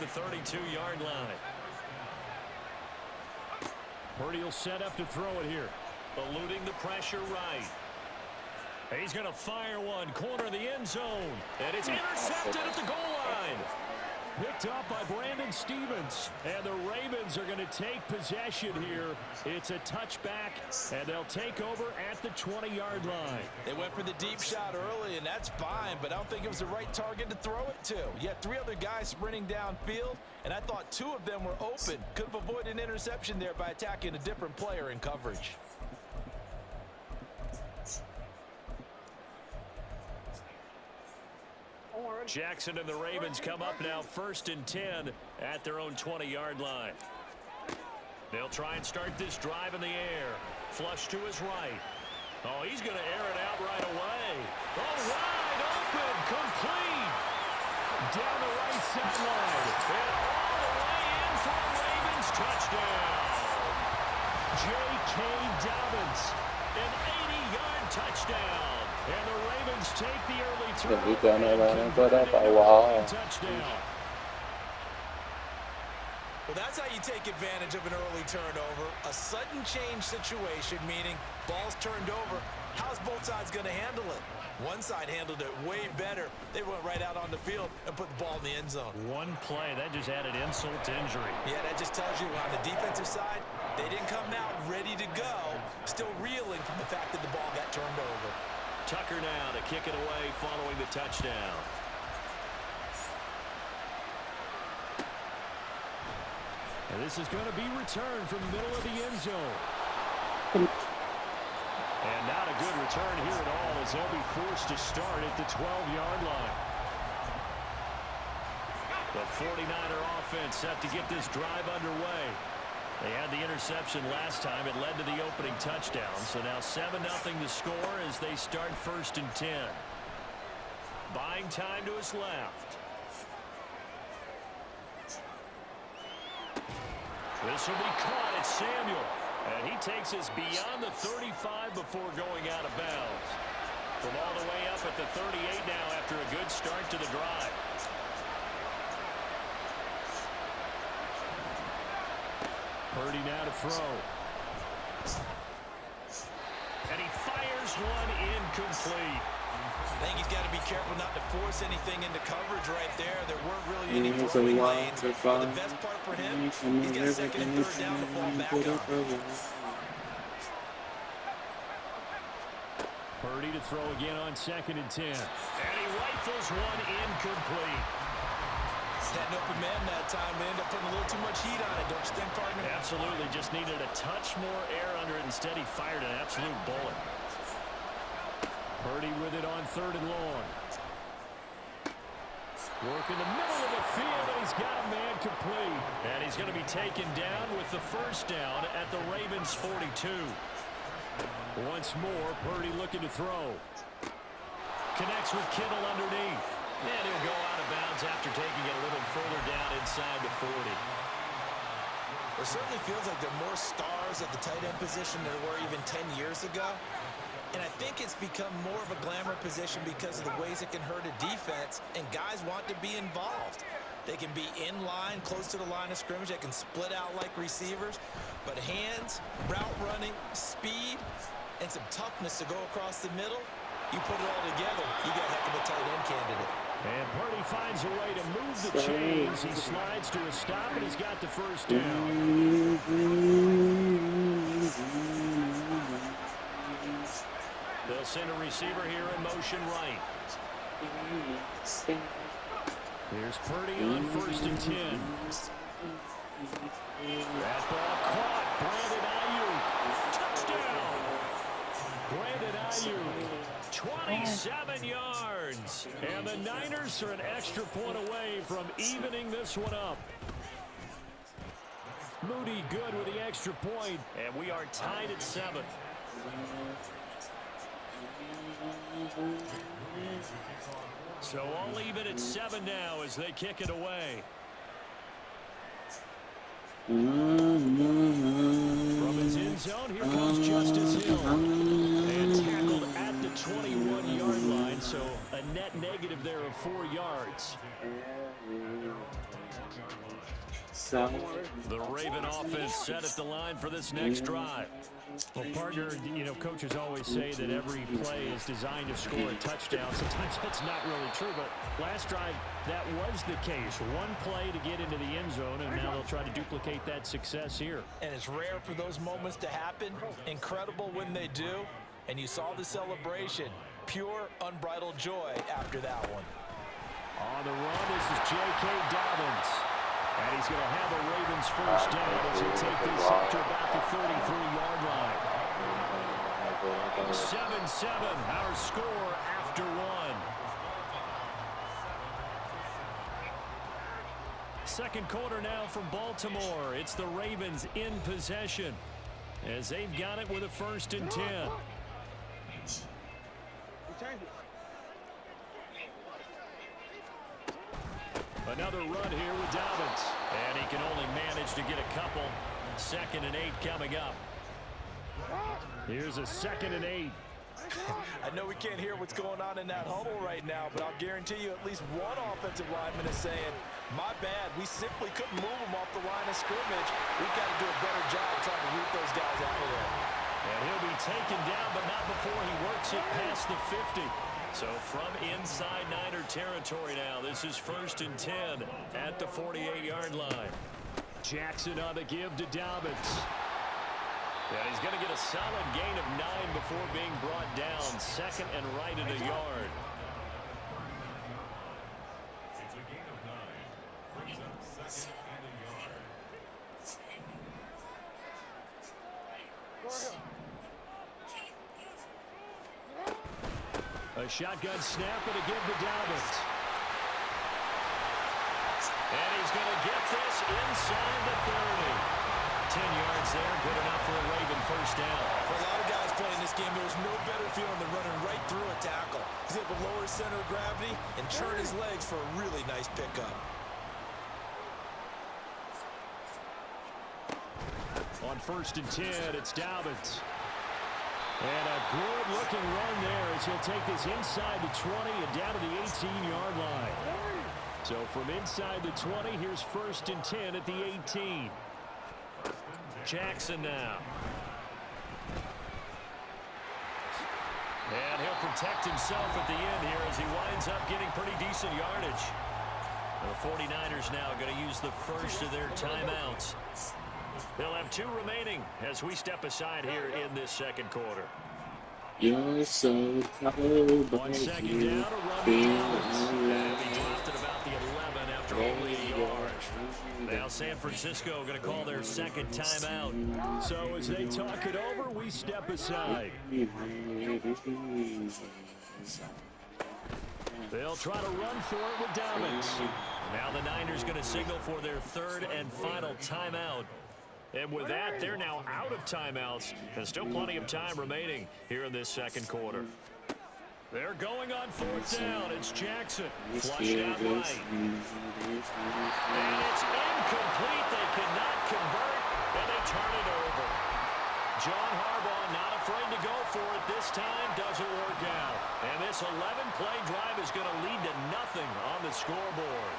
at the 32-yard line. Purdy will set up to throw it here. Eluding the pressure right. He's going to fire one, corner of the end zone. And it's intercepted at the goal line. Picked up by Brandon Stevens. And the Ravens are going to take possession here. It's a touchback, and they'll take over at the 20-yard line. They went for the deep shot early, and that's fine, but I don't think it was the right target to throw it to. You had 3 other guys sprinting downfield, and I thought 2 of them were open. Could have avoided an interception there by attacking a different player in coverage. Jackson and the Ravens come up now 1st and 10 at their own 20-yard line. They'll try and start this drive in the air. Flush to his right. Oh, he's going to air it out right away. Oh, wide open, complete. Down the right sideline. And all the way in for a Ravens touchdown. J.K. Dobbins, an 80-yard touchdown. And the Ravens take the early Touchdown. Well, that's how you take advantage of an early turnover. A sudden change situation, meaning ball's turned over. How's both sides going to handle it? One side handled it way better. They went right out on the field and put the ball in the end zone. One play, that just added insult to injury. Yeah, that just tells you on the defensive side, they didn't come out ready to go, still reeling from the fact that the ball got turned over. Tucker now to kick it away following the touchdown. And this is going to be returned from the middle of the end zone. And not a good return here at all as they'll be forced to start at the 12-yard line. The 49er offense set to get this drive underway. They had the interception last time. It led to the opening touchdown. So now 7-0 to score as they start 1st and 10. Buying time to his left. This will be caught at Samuel. And he takes us beyond the 35 before going out of bounds. From all the way up at the 38 now after a good start to the drive. Purdy now to throw. And he fires one incomplete. I think he's got to be careful not to force anything into coverage right there. There weren't really any throwing lanes. But the best part for him, he's got 2nd and 3rd down to fall back on. Purdy to throw again on 2nd and 10. And he rifles one incomplete. Had an open man that time. They ended up putting a little too much heat on it, don't you think, partner? Absolutely. Just needed a touch more air under it. Instead, he fired an absolute bullet. Purdy with it on 3rd and long. Work in the middle of the field, and he's got a man complete. And he's going to be taken down with the 1st down at the Ravens 42. Once more, Purdy looking to throw. Connects with Kittle underneath. And he'll go out of bounds after taking it a little further down inside the 40. It certainly feels like there are more stars at the tight end position than there were even 10 years ago. And I think it's become more of a glamour position because of the ways it can hurt a defense, and guys want to be involved. They can be in line, close to the line of scrimmage. They can split out like receivers. But hands, route running, speed, and some toughness to go across the middle, you put it all together, you got a heck of a tight end candidate. And Purdy finds a way to move the chains. He slides to a stop, and he's got the 1st down. They'll send a receiver here in motion right. Here's Purdy on 1st and 10. That ball caught. Brandon Ayuk. Brandon Ayuk. 27 yards. And the Niners are an extra point away from evening this one up. Moody good with the extra point. And we are tied at 7. So all even at 7 now as they kick it away. From his end zone, here comes Justice Hill. And tackled at the 21-yard line, so a net negative there of 4 yards. The Raven offense set at the line for this next drive. Well, partner, coaches always say that every play is designed to score a touchdown. Sometimes that's not really true, but last drive, that was the case. One play to get into the end zone, and now they'll try to duplicate that success here. And it's rare for those moments to happen. Incredible when they do. And you saw the celebration. Pure, unbridled joy after that one. On the run, this is J.K. Dobbins. And he's going to have a Ravens first down as he'll take this up to about the 33-yard line. 7-7, our score after one. Second quarter now from Baltimore. It's the Ravens in possession as they've got it with a 1st and 10. Another run here with Dobbins. And he can only manage to get a couple. 2nd and 8 coming up. Here's a 2nd and 8. I know we can't hear what's going on in that huddle right now, but I'll guarantee you at least one offensive lineman is saying, my bad, we simply couldn't move them off the line of scrimmage. We've got to do a better job trying to root those guys out of there. And he'll be taken down, but not before he works it past the 50. So from inside Niner territory now, this is 1st and 10 at the 48-yard line. Jackson on the give to Dobbins. And he's going to get a solid gain of 9 before being brought down. 2nd and right at a yard. It's a gain of 9. Brings up 2nd and a yard. A shotgun snap and a give to Dobbins. And he's going to get this inside the 30. 10 yards there, good enough for a Raven first down. For a lot of guys playing this game, there's no better feeling than running right through a tackle. He's able to lower his center of gravity and turn his legs for a really nice pickup. On 1st and 10, it's Dobbins. And a good-looking run there as he'll take this inside the 20 and down to the 18-yard line. So from inside the 20, here's 1st and 10 at the 18. Jackson now. And he'll protect himself at the end here as he winds up getting pretty decent yardage. The 49ers now going to use the first of their timeouts. They'll have 2 remaining as we step aside here in this second quarter. You're so cold, 1 second down, a run to Dobbins. And he dropped at about the 11 after only a yard. Now San Francisco going to call their 2nd timeout. So as they talk it over, we step aside. They'll try to run for it with Dobbins. Now the Niners going to signal for their 3rd and final timeout. And with that, they're now out of timeouts. And still plenty of time remaining here in this second quarter. They're going on 4th down. It's Jackson. Flushed out right. And it's incomplete. They cannot convert, and they turn it over. John Harbaugh not afraid to go for it this time. Doesn't work out. And this 11-play drive is going to lead to nothing on the scoreboard.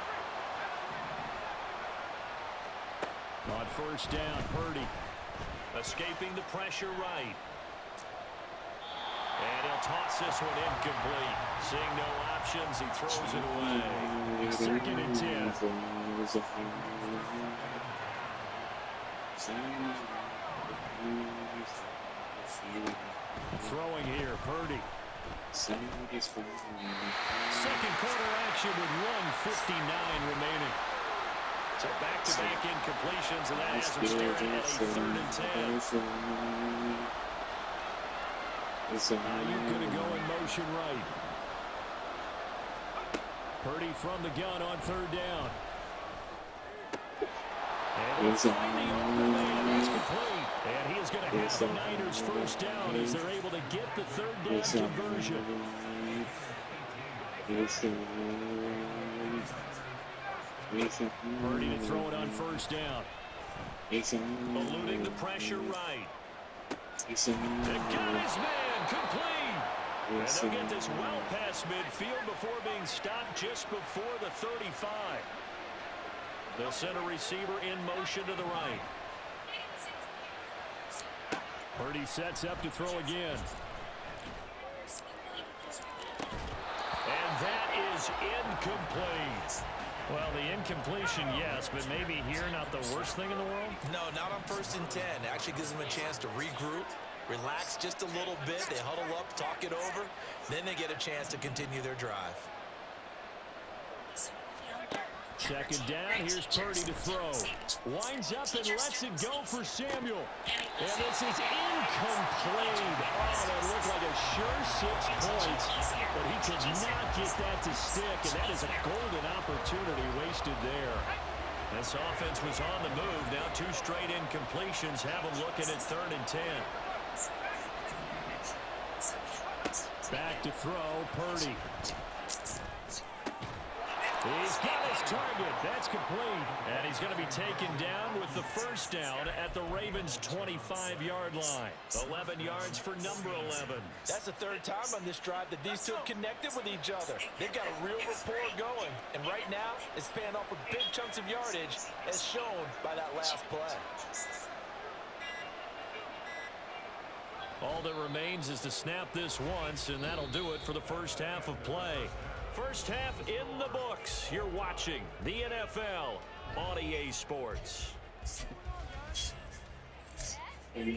On 1st down, Purdy. Escaping the pressure right. And he'll toss this one incomplete. Seeing no options, he throws it away. 2nd and 10. Throwing here, Purdy. Second quarter action with 1:59 remaining. So back-to-back incompletions, and that has him staring at a 3rd and 10. Ayuk going to go in motion right. Purdy from the gun on 3rd down. And he'll find the open man. That's complete. And he is going to have the Niners first down as they're able to get the 3rd down conversion. Purdy to throw it on 1st down. Eluding the pressure right. They got his man complete. And they'll get this well past midfield before being stopped just before the 35. They'll send a receiver in motion to the right. Purdy sets up to throw again. And that is incomplete. Well, the incompletion, yes, but maybe here not the worst thing in the world? No, not on 1st and 10. It actually gives them a chance to regroup, relax just a little bit. They huddle up, talk it over. Then they get a chance to continue their drive. Second down, here's Purdy to throw. Winds up and lets it go for Samuel. And this is incomplete. Oh, that looked like a sure 6 points, but he could not get that to stick, and that is a golden opportunity wasted there. This offense was on the move. Now 2 straight incompletions have them looking at 3rd and 10. Back to throw, Purdy. He's got his target. That's complete. And he's going to be taken down with the first down at the Ravens' 25-yard line. 11 yards for number 11. That's the 3rd time on this drive that these two have connected with each other. They've got a real rapport going. And right now, it's paying off with big chunks of yardage, as shown by that last play. All that remains is to snap this once, and that'll do it for the first half of play. First half in the books. You're watching the NFL on EA Sports. And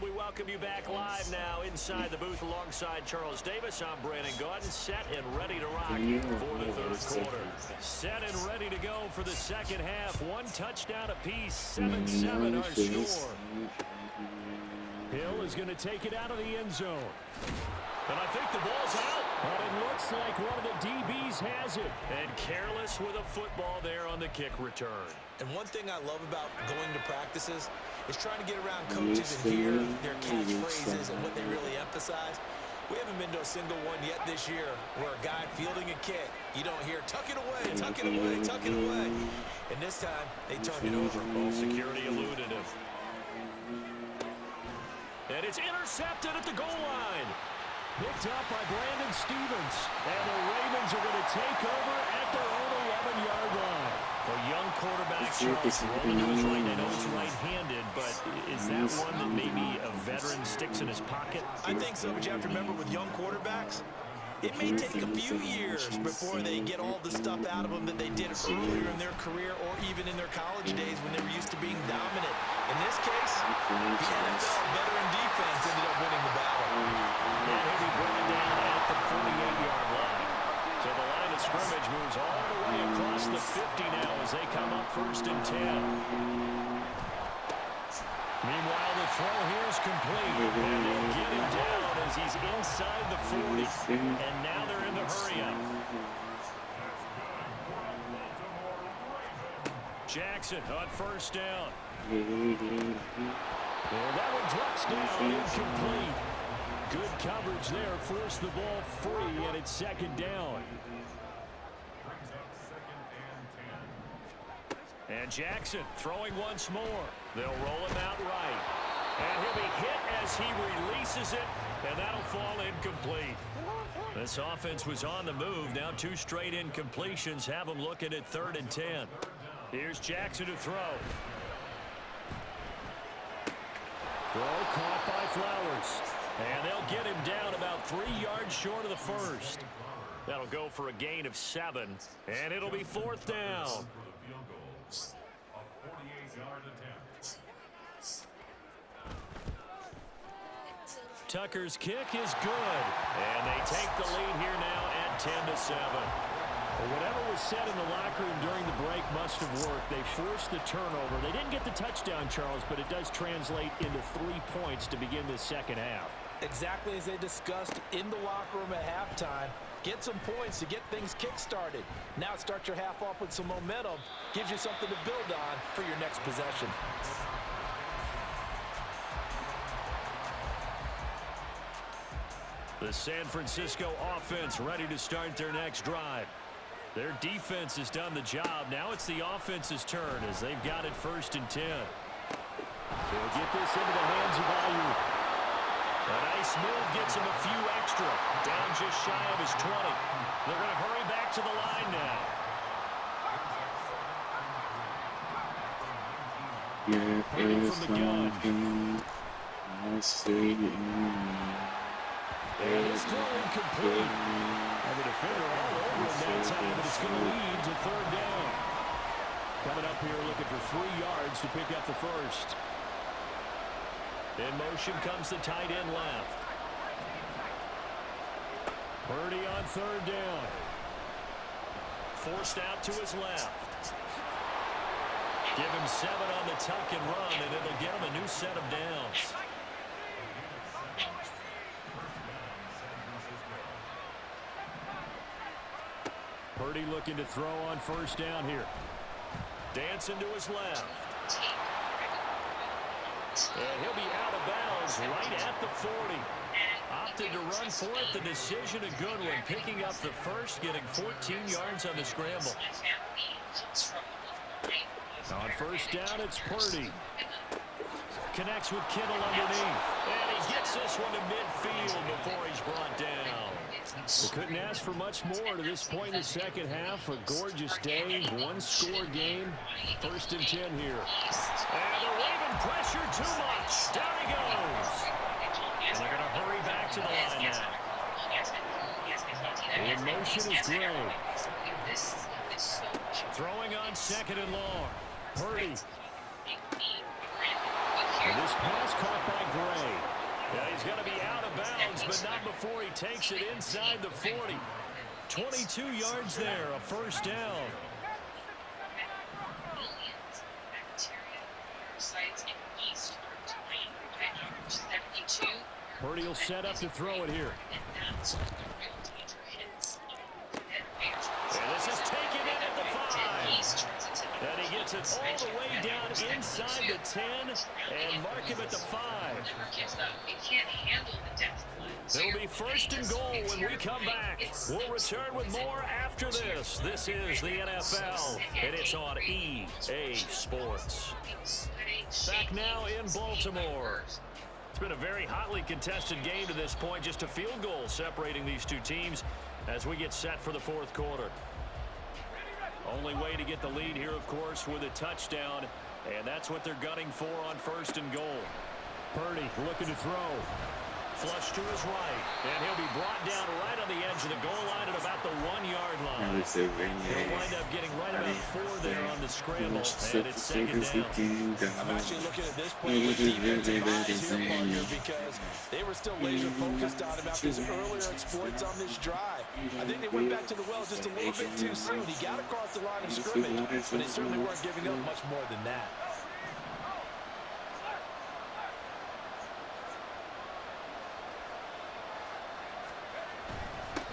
we welcome you back live now inside the booth alongside Charles Davis. I'm Brandon Gaudin, set and ready to rock for the 3rd quarter. Set and ready to go for the second half. 1 touchdown apiece, 7-7 our score. Hill is going to take it out of the end zone. And I think the ball's out. But it looks like one of the DBs has it. And careless with a football there on the kick return. And one thing I love about going to practices is trying to get around coaches and hear their catchphrases and what they really emphasize. We haven't been to a single one yet this year where a guy fielding a kick, you don't hear, tuck it away, tuck it away, tuck it away. And this time, they turned it over. Ball security eluded him. And it's intercepted at the goal line. Picked up by Brandon Stevens. And the Ravens are going to take over at their own 11-yard line. A young quarterback, Charles, rolling to his right. I know he's right-handed, but is that one that maybe a veteran sticks in his pocket? I think so, but you have to remember with young quarterbacks, it may take a few years before they get all the stuff out of them that they did earlier in their career or even in their college days when they were used to being dominant. In this case, the NFL veteran defense ended up winning the battle. And he'll be brought down at the 48-yard line. So the line of scrimmage moves all the way across the 50 now as they come up 1st and 10. Meanwhile, the throw here is complete. And they'll get him down as he's inside the 40. And now they're in the hurry-up. Jackson on 1st down. And that one drops down, incomplete. Good coverage there, forced the ball free, and it's 2nd down. And Jackson throwing once more. They'll roll him out right. And he'll be hit as he releases it, and that'll fall incomplete. This offense was on the move. Now 2 straight incompletions have them looking at 3rd and 10. Here's Jackson to throw. Throw caught by Flowers. And they'll get him down about 3 yards short of the first. That'll go for a gain of 7, and it'll be 4th down. Tucker's kick is good, and they take the lead here now at 10-7. Well, whatever was said in the locker room during the break must have worked. They forced the turnover. They didn't get the touchdown, Charles, but it does translate into 3 points to begin the second half. Exactly as they discussed in the locker room at halftime. Get some points to get things kick-started. Now start your half off with some momentum. Gives you something to build on for your next possession. The San Francisco offense ready to start their next drive. Their defense has done the job. Now it's the offense's turn as they've got it 1st and 10. They'll get this into the hands of Ayuk. A nice move gets him a few extra. Down just shy of his 20. They're going to hurry back to the line now. Yeah, from the gun. I see you. And it's throw incomplete. And the defender all over him that time, but it's going to lead to third down. Coming up here looking for 3 yards to pick up the first. In motion comes the tight end left. Purdy on third down. Forced out to his left. Give him 7 on the tuck and run, and it'll get him a new set of downs. Purdy looking to throw on first down here. Dancing to his left. And he'll be out of bounds right at the 40. Opted to run for it. The decision a good one. Picking up the first, getting 14 yards on the scramble. On first down, it's Purdy. Connects with Kittle underneath. And he gets this one to midfield before he's brought down. They couldn't ask for much more to this point in the second half. A gorgeous day, 1-score game. First and 10 here. And they're waving pressure too much. Down he goes. And they're going to hurry back to the line now. In motion is Gray. Throwing on second and long. Purdy. And this pass caught by Gray. Yeah, he's going to be out of bounds, but not before he takes it inside the 40. 22 yards there, a first down. Purdy will set up to throw it here. And this is taken in at the 5. And he gets it all the way down inside the 10 and mark him at the 5. It'll be first and goal when we come back. We'll return with more after this. This is the NFL, and it's on EA Sports. Back now in Baltimore. It's been a very hotly contested game to this point. Just a field goal separating these two teams as we get set for the fourth quarter. Only way to get the lead here, of course, with a touchdown, and that's what they're gunning for on first and goal. Purdy looking to throw. Flush to his right, and he'll be brought down right on the edge of the goal line at about the 1-yard line. He'll wind up getting right about 4 there on the scramble, and it's second down. I'm actually looking at this play with defensive eyes here, Parker, because they were still laser focused on him after his earlier exploits on this drive. I think they went back to the well just a little bit too soon. He got across the line of scrimmage, but they certainly weren't giving up much more than that.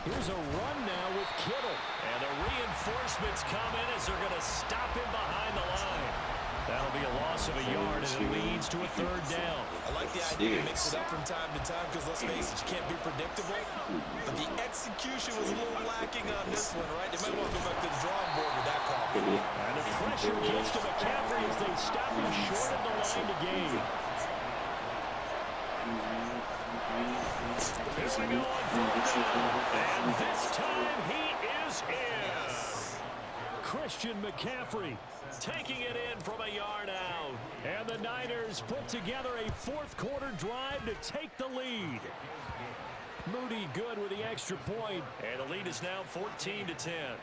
Here's a run now with Kittle. And the reinforcements come in as they're going to stop him behind the line. That'll be a loss of a yard, and it leads to a third down. I like the idea to mix it up from time to time because, let's face it, you can't be predictable. But the execution was a little lacking on this one, right? They might want to go back to the drawing board with that call. And the pressure goes to McCaffrey as they stop him short of the line to gain. Here we go on fourth down, and this time he is in. Christian McCaffrey taking it in from a yard out. And the Niners put together a fourth quarter drive to take the lead. Moody good with the extra point, and the lead is now 14-10.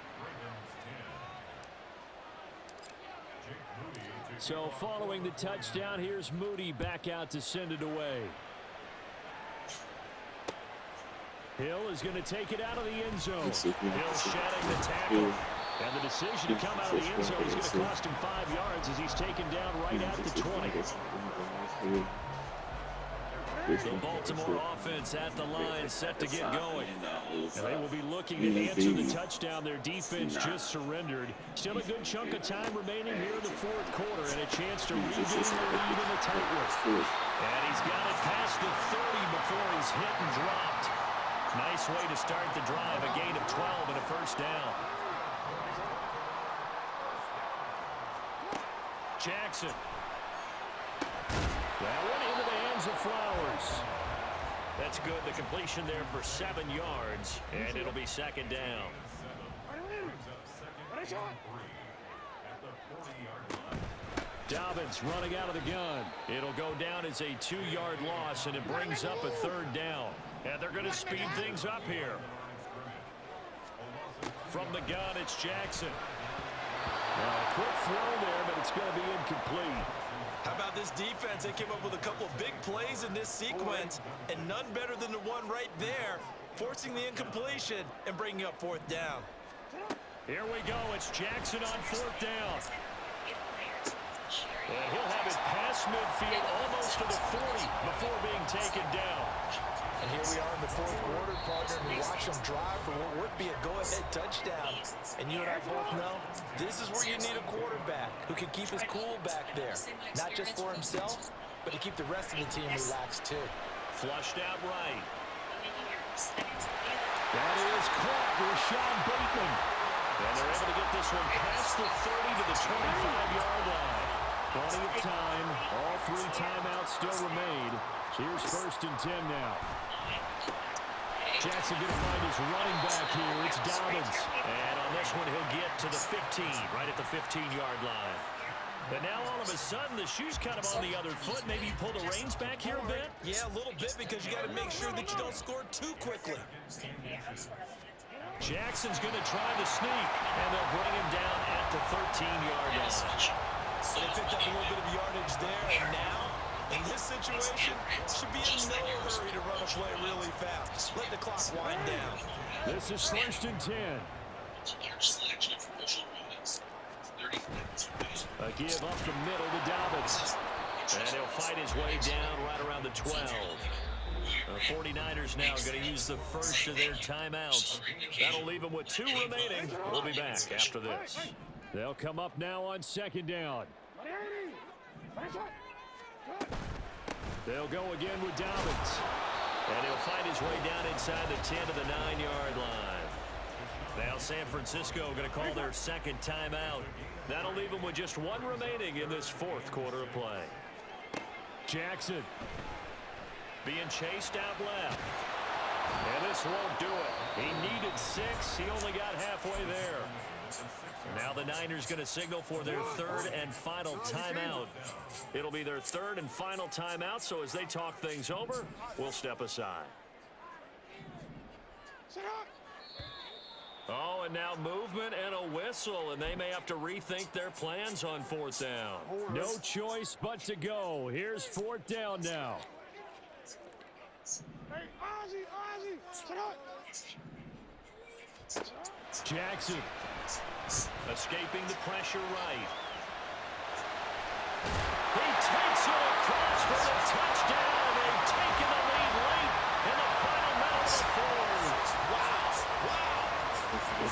So following the touchdown, here's Moody back out to send it away. Hill is going to take it out of the end zone. Hill shedding the tackle. And the decision to come out of the end zone is going to cost him 5 yards as he's taken down right at the 20. The Baltimore offense at the line set to get going. And they will be looking to answer the touchdown their defense just surrendered. Still a good chunk of time remaining here in the fourth quarter and a chance to regain the lead in the tightrope. And he's got it past the 30 before he's hit and dropped. Nice way to start the drive, a gain of 12 and a first down. Jackson. That one into the hands of Flowers. That's good. The completion there for 7 yards, and it'll be second down. Dobbins running out of the gun. It'll go down as a 2-yard loss, and it brings up a 3rd down. And they're going to speed things up here. From the gun, it's Jackson. A quick throw there, but it's going to be incomplete. How about this defense? They came up with a couple of big plays in this sequence, and none better than the one right there, forcing the incompletion and bringing up 4th down. Here we go. It's Jackson on 4th down. And he'll have it past midfield almost to the 40 before being taken down. And here we are in the 4th quarter, partner, and we watch them drive for what would be a go-ahead touchdown. And you and I both know this is where you need a quarterback who can keep his cool back there. Not just for himself, but to keep the rest of the team relaxed too. Flushed out right. That is caught. Rashawn Bateman. And they're able to get this one past the 30 to the 25-yard line. Plenty of time. All 3 timeouts still remain. Here's 1st and 10 now. Jackson going to find his running back here. It's Dobbins. And on this one, he'll get to the 15, right at the 15-yard line. And now all of a sudden, the shoe's kind of on the other foot. Maybe you pull the reins back here a bit? Yeah, a little bit, because you got to make sure that you don't score too quickly. Jackson's going to try the sneak, and they'll bring him down at the 13-yard line. So they picked up a little bit of yardage there, and now, in this situation, should be in no hurry to run a play really fast. Let the clock wind down. This is 1st and 10. A give up the middle to Dobbins. And he'll fight his way down right around the 12. The 49ers now are going to use the first of their timeouts. That'll leave them with 2 remaining. We'll be back after this. They'll come up now on 2nd down. They'll go again with Dobbins. And he'll find his way down inside the 10 to the 9-yard line. Now San Francisco going to call their 2nd timeout. That'll leave them with just 1 remaining in this 4th quarter of play. Jackson. Being chased out left. And this won't do it. He needed 6. He only got halfway there. Now the Niners going to signal for their 3rd and final timeout. It'll be their 3rd and final timeout, so as they talk things over, we'll step aside. Oh, and now movement and a whistle, and they may have to rethink their plans on 4th down. No choice but to go. Here's 4th down now. Jackson. Escaping the pressure right. He takes it across for the touchdown. They've taken the lead late in the final minute of the 4th. Wow.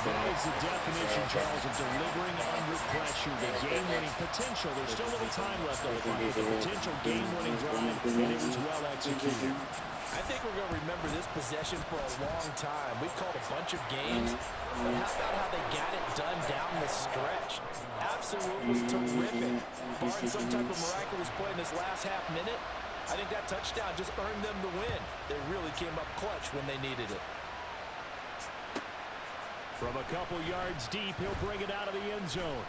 That is the definition, Charles, of delivering under pressure. The game-winning potential. There's still a little time left on the clock. The potential game-winning drive, and it was well executed. I think we're going to remember this possession for a long time. We've called a bunch of games, but how about how they got it done down the stretch? Absolutely terrific. Barring some type of miraculous play in this last half minute, I think that touchdown just earned them the win. They really came up clutch when they needed it. From a couple yards deep, he'll bring it out of the end zone.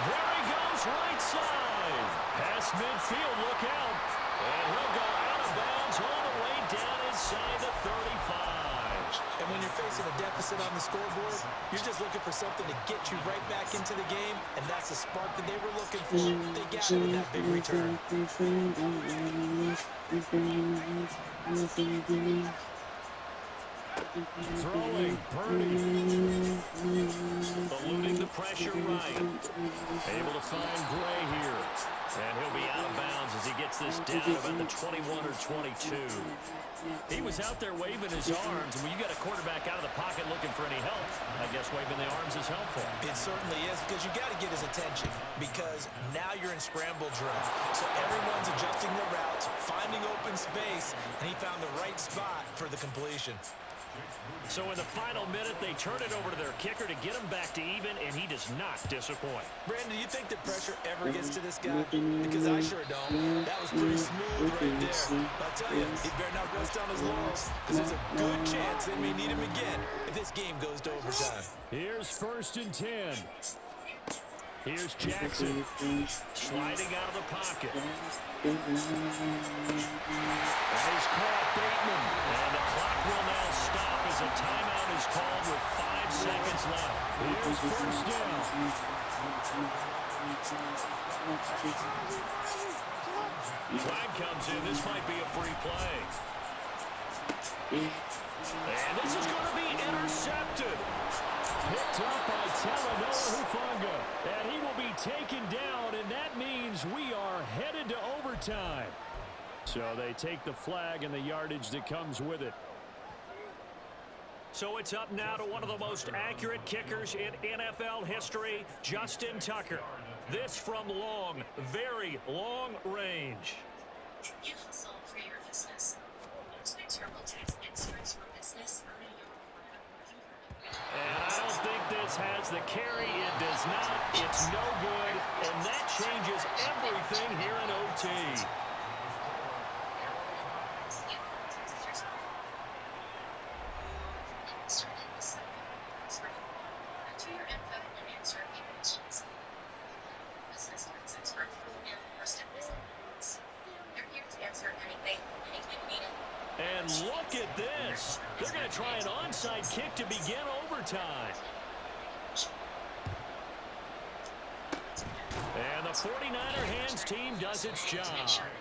There he goes, right side. Past midfield, look out. And he'll go out of bounds all the way down inside the 35. And when you're facing a deficit on the scoreboard, you're just looking for something to get you right back into the game, and that's the spark that they were looking for. They got it with that big return. Throwing, Purdy. Eluding the pressure right. Able to find Gray here. And he'll be out of bounds as he gets this down about the 21 or 22. He was out there waving his arms, and when you got a quarterback out of the pocket looking for any help, I guess waving the arms is helpful. It certainly is, because you got to get his attention, because now you're in scramble drill. So everyone's adjusting their routes, finding open space, and he found the right spot for the completion. So in the final minute, they turn it over to their kicker to get him back to even, and he does not disappoint. Brandon, do you think the pressure ever gets to this guy? Because I sure don't. That was pretty smooth right there. But I'll tell you, he better not rest on his laurels, because there's a good chance they may need him again if this game goes to overtime. Here's 1st and 10. Here's Jackson sliding out of the pocket. And he's caught Bateman. And the clock will now stop as a timeout is called with 5 seconds left. Here's 1st down. Flag comes in. This might be a free play. And this is going to be intercepted. Picked up by Talanoa Hufanga. And he will be taken down, and that means we are headed to overtime. So they take the flag and the yardage that comes with it. So it's up now to one of the most accurate kickers in NFL history, Justin Tucker. This from long, very long range. You hustle for your business. Use my TurboTax extras for business. And I don't think this has the carry. It does not. It's no good. And that changes everything here in OT. And look at this. They're going to try an onside kick to begin overtime. And the 49er hands team does its job.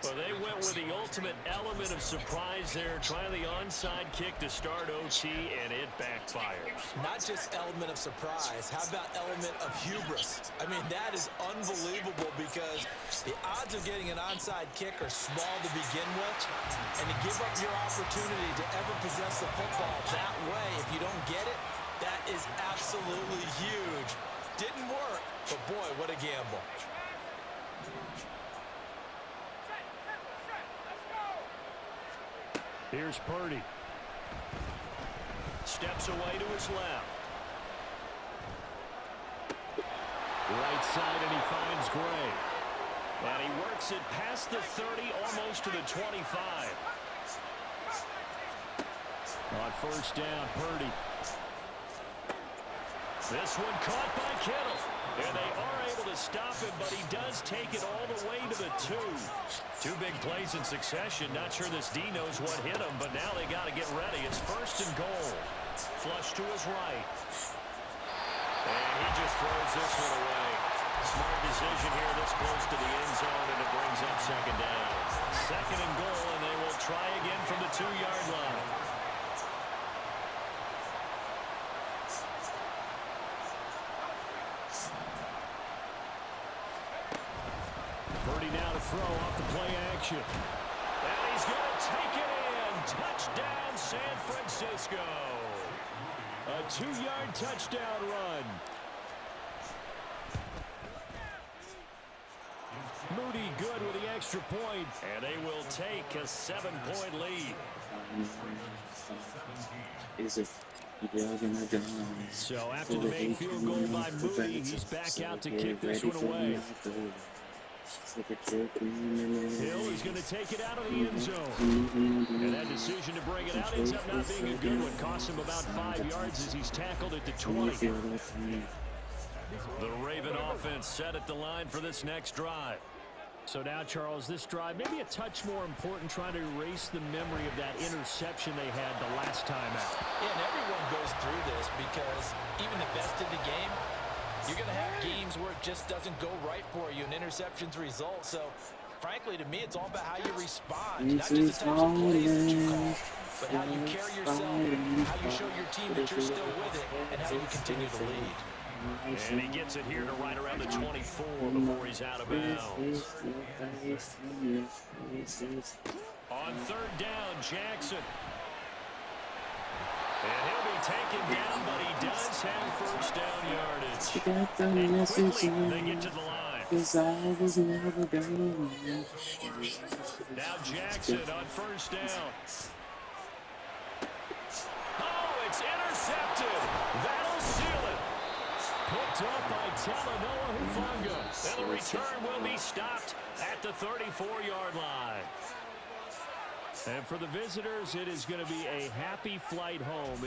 Well, they went with the ultimate element of surprise there, trying the onside kick to start OT, and it backfires. Not just element of surprise. How about element of hubris? I mean, that is unbelievable because the odds of getting an onside kick are small to begin with, and to give up your opportunity to ever possess the football that way, if you don't get it, that is absolutely huge. Didn't work, but boy, what a gamble. Here's Purdy. Steps away to his left. Right side, and he finds Gray. And he works it past the 30, almost to the 25. On 1st down, Purdy. This one caught by Kittle. And they are able to stop him, but he does take it all the way to the 2. 2 big plays in succession. Not sure this D knows what hit him, but now they got to get ready. It's 1st and goal. Flush to his right. And he just throws this one away. Smart decision here this close to the end zone, and it brings up 2nd down. 2nd and goal, and they will try again from the 2-yard line. Purdy now to throw off the play action. And he's going to take it in. Touchdown, San Francisco. A 2-yard touchdown run. Moody good with the extra point. And they will take a 7-point lead. So after the main field goal by Moody, he's back out to kick this one away. Hill is going to take it out of the end zone. And that decision to bring it out ends up not being a good one. Costs him about 5 yards as he's tackled at the 20. The Raven offense set at the line for this next drive. So now, Charles, this drive maybe a touch more important, trying to erase the memory of that interception they had the last time out. Yeah, and everyone goes through this because even the best in the game, you're going to have games where it just doesn't go right for you and interceptions result. So, frankly, to me, it's all about how you respond. Not just the types of plays that you call, but how you carry yourself, how you show your team that you're still with it, and how you continue to lead. And he gets it here to right around the 24 before he's out of bounds. On 3rd down, Jackson. And he'll be taken down, but he does have 1st down yardage. And quickly, they get to the line. Now Jackson on 1st down. Oh, intercepted. That'll seal it. Picked up by Talanoa Hufanga. And the return will be stopped at the 34-yard line. And for the visitors, it is going to be a happy flight home.